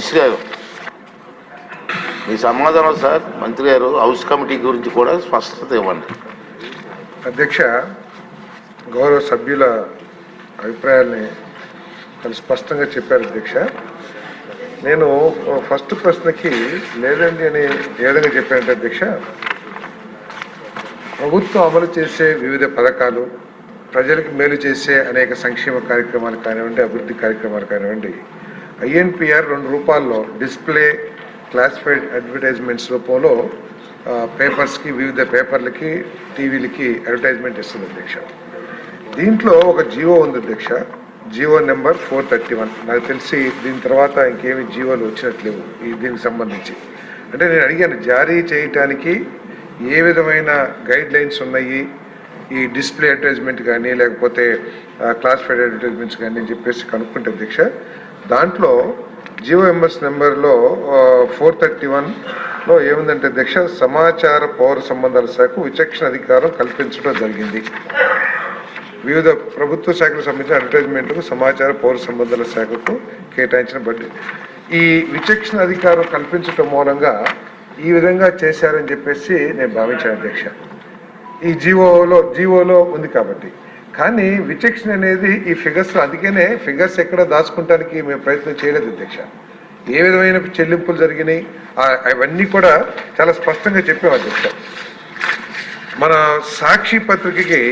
Minister గారు మీ సమాధానం sir. మంత్రి గారు హౌస్ కమిటీ గురించి కూడా స్పష్టత ఇవ్వండి. అధ్యక్ష, గౌరవ సభ్యుల అభిప్రాయాల్ని చాలా స్పష్టంగా చెప్పారు అధ్యక్ష. నేను ఫస్ట్ ప్రశ్నకి లేదండి అని ఏ విధంగా చెప్పానంటే అధ్యక్ష, ప్రభుత్వం అమలు చేసే వివిధ పథకాలు, ప్రజలకు మేలు చేసే అనేక సంక్షేమ కార్యక్రమాలు కానివ్వండి, అభివృద్ధి కార్యక్రమాలు కానివ్వండి, ఐఎన్పిఆర్ ₹2 డిస్ప్లే క్లాసిఫైడ్ అడ్వర్టైజ్మెంట్స్ రూపంలో పేపర్స్కి, వివిధ పేపర్లకి, టీవీలకి అడ్వర్టైజ్మెంట్ ఇస్తుంది అధ్యక్ష. దీంట్లో ఒక జియో ఉంది అధ్యక్ష, జియో నెంబర్ 431. నాకు తెలిసి దీని తర్వాత ఇంకేమి జియోలు వచ్చినట్లేవు దీనికి సంబంధించి. అంటే నేను అడిగాను, జారీ చేయటానికి ఏ విధమైన గైడ్ లైన్స్ ఉన్నాయి ఈ డిస్ప్లే అడ్వర్టైజ్మెంట్ కానీ లేకపోతే క్లాసిఫైడ్ అడ్వర్టైజ్మెంట్స్ కానీ అని చెప్పేసి కనుక్కుంటే అధ్యక్ష, దాంట్లో జియోఎంఎస్ నెంబర్లో 431లో ఏముందంటే అధ్యక్ష, సమాచార పౌర సంబంధాల శాఖ విచక్షణ అధికారం కల్పించడం జరిగింది. వివిధ ప్రభుత్వ శాఖలకు సంబంధించిన అడ్వర్టైజ్మెంట్లకు సమాచార పౌర సంబంధాల శాఖకు కేటాయించిన బడ్జెట్ ఈ విచక్షణ అధికారం కల్పించడం మూలంగా ఈ విధంగా చేశారని చెప్పేసి నేను భావించాను అధ్యక్ష. ఈ జీవోలో ఉంది కాబట్టి. కానీ విచక్షణ అనేది ఈ ఫిగర్స్, అందుకనే ఫిగర్స్ ఎక్కడ దాచుకుంటానికి మేము ప్రయత్నం చేయలేదు అధ్యక్ష. ఏ విధమైన చెల్లింపులు జరిగినాయి అవన్నీ కూడా చాలా స్పష్టంగా చెప్పాం అధ్యక్ష. మన సాక్షి పత్రికకి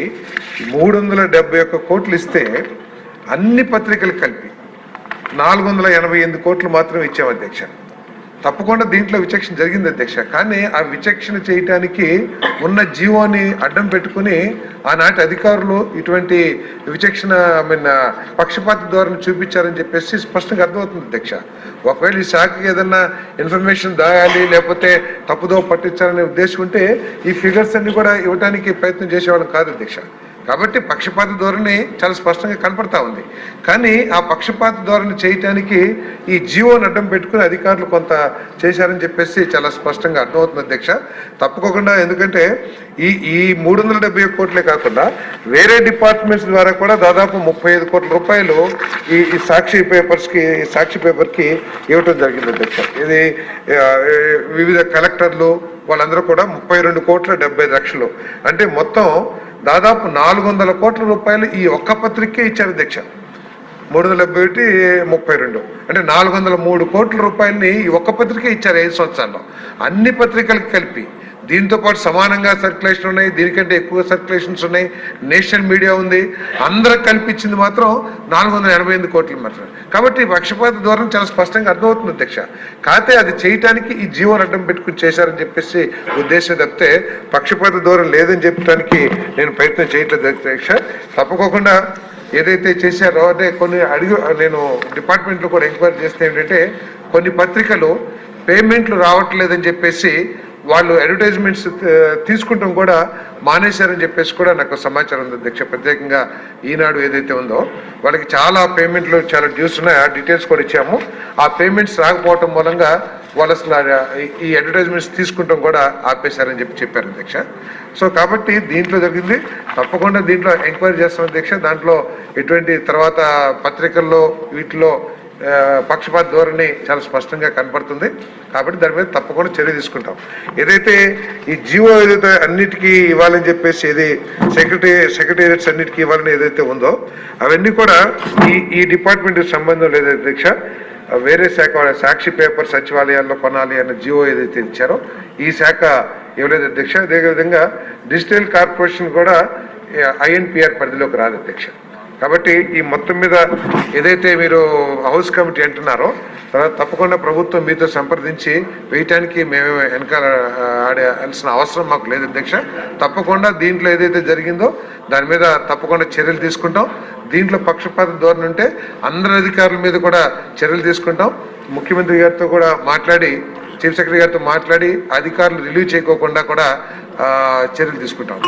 371 కోట్లు ఇస్తే అన్ని పత్రికలు కలిపి 488 కోట్లు మాత్రం ఇచ్చాం అధ్యక్ష. తప్పకుండా దీంట్లో విచక్షణ జరిగింది అధ్యక్ష. కానీ ఆ విచక్షణ చేయటానికి ఉన్న జీవోని అడ్డం పెట్టుకుని ఆనాటి అధికారులు ఇటువంటి విచక్షణ పక్షపాత ధోరణి చూపించారని చెప్పేసి స్పష్టంగా అర్థమవుతుంది అధ్యక్ష. ఒకవేళ ఈ శాఖకి ఏదన్నా ఇన్ఫర్మేషన్ దాయాలి లేకపోతే తప్పుదో పట్టించాలనే ఉద్దేశం ఉంటే ఈ ఫిగర్స్ అన్ని కూడా ఇవ్వడానికి ప్రయత్నం చేసేవాళ్ళం కాదు అధ్యక్ష. కాబట్టి పక్షపాత ధోరణి చాలా స్పష్టంగా కనపడతా ఉంది. కానీ ఆ పక్షపాత ధోరణి చేయటానికి ఈ జీవోని అడ్డం పెట్టుకుని అధికారులు కొంత చేశారని చెప్పేసి చాలా స్పష్టంగా అర్థమవుతుంది అధ్యక్ష. తప్పుకోకుండా, ఎందుకంటే ఈ 371 కోట్లే కాకుండా వేరే డిపార్ట్మెంట్స్ ద్వారా కూడా దాదాపు 35 కోట్ల రూపాయలు ఈ సాక్షి పేపర్కి ఇవ్వటం జరిగింది అధ్యక్ష. ఇది వివిధ కలెక్టర్లు వాళ్ళందరూ కూడా 32,70,00,000 అంటే మొత్తం దాదాపు 400 కోట్ల రూపాయలు ఈ ఒక్క పత్రికే ఇచ్చారు అధ్యక్ష. 371, 32 అంటే 403 కోట్ల రూపాయలని ఈ ఒక్క పత్రికే ఇచ్చారు 5 సంవత్సరాల్లో. అన్ని పత్రికలకు కలిపి దీంతో పాటు సమానంగా సర్క్యులేషన్ ఉన్నాయి, దీనికంటే ఎక్కువ సర్క్యులేషన్స్ ఉన్నాయి, నేషనల్ మీడియా ఉంది, అందరూ కల్పించింది మాత్రం 488 కోట్లు మాత్రం. కాబట్టి పక్షపాత ధోరణి చాలా స్పష్టంగా అర్థమవుతుంది అధ్యక్ష. కాకపోతే అది చేయటానికి ఈ జీవోని అడ్డం పెట్టుకుని చేశారని చెప్పేసి ఉద్దేశం తప్పితే పక్షపాత ధోరణి లేదని చెప్పడానికి నేను ప్రయత్నం చేయట్లేదు అధ్యక్ష. తప్పకోకుండా ఏదైతే చేశారో అంటే నేను డిపార్ట్మెంట్లో కూడా ఎంక్వైరీ చేస్తే ఏంటంటే కొన్ని పత్రికలు పేమెంట్లు రావట్లేదని చెప్పేసి వాళ్ళు అడ్వర్టైజ్మెంట్స్ తీసుకుంటాం కూడా మానేశారని చెప్పేసి కూడా నాకు సమాచారం ఉంది అధ్యక్ష. ప్రత్యేకంగా ఈనాడు ఏదైతే ఉందో వాళ్ళకి చాలా పేమెంట్లు, చాలా డ్యూస్ ఉన్నాయి, ఆ డీటెయిల్స్ కూడా ఇచ్చాము. ఆ పేమెంట్స్ రాకపోవటం మూలంగా వాళ్ళు అసలు ఈ అడ్వర్టైజ్మెంట్స్ తీసుకుంటాం కూడా ఆపేశారని చెప్పారు అధ్యక్ష. సో కాబట్టి దీంట్లో జరిగింది. తప్పకుండా దీంట్లో ఎంక్వైరీ చేస్తాం అధ్యక్ష. దాంట్లో ఎటువంటి తర్వాత పత్రికల్లో వీటిలో పక్షపాత ధోరణి చాలా స్పష్టంగా కనపడుతుంది. కాబట్టి దాని మీద తప్పకుండా చర్య తీసుకుంటాం. ఏదైతే ఈ జీవో ఏదైతే అన్నిటికీ ఇవ్వాలని చెప్పేసి ఏది సెక్రటేరియట్స్ అన్నిటికీ ఇవ్వాలని ఏదైతే ఉందో అవన్నీ కూడా ఈ డిపార్ట్మెంట్కి సంబంధం లేదు అధ్యక్ష. వేరే శాఖ సాక్షి పేపర్ సచివాలయాల్లో కొనాలి అన్న జీవో ఏదైతే ఇచ్చారో ఈ శాఖ ఇవ్వలేదు అధ్యక్ష. అదేవిధంగా డిజిటల్ కార్పొరేషన్ కూడా ఐఎన్పిఆర్ పరిధిలోకి రాదు అధ్యక్ష. కాబట్టి ఈ మొత్తం మీద ఏదైతే మీరు హౌస్ కమిటీ అంటున్నారో తర్వాత తప్పకుండా ప్రభుత్వం మీతో సంప్రదించి వేయటానికి మేము వెనకాల ఆడాల్సిన అవసరం మాకు లేదు అధ్యక్ష. తప్పకుండా దీంట్లో ఏదైతే జరిగిందో దాని మీద తప్పకుండా చర్యలు తీసుకుంటాం. దీంట్లో పక్షపాత ధోరణి ఉంటే అందరి అధికారుల మీద కూడా చర్యలు తీసుకుంటాం. ముఖ్యమంత్రి గారితో కూడా మాట్లాడి, చీఫ్ సెక్రటరీ గారితో మాట్లాడి అధికారులు రిలీవ్ చేయకోకుండా కూడా చర్యలు తీసుకుంటాం.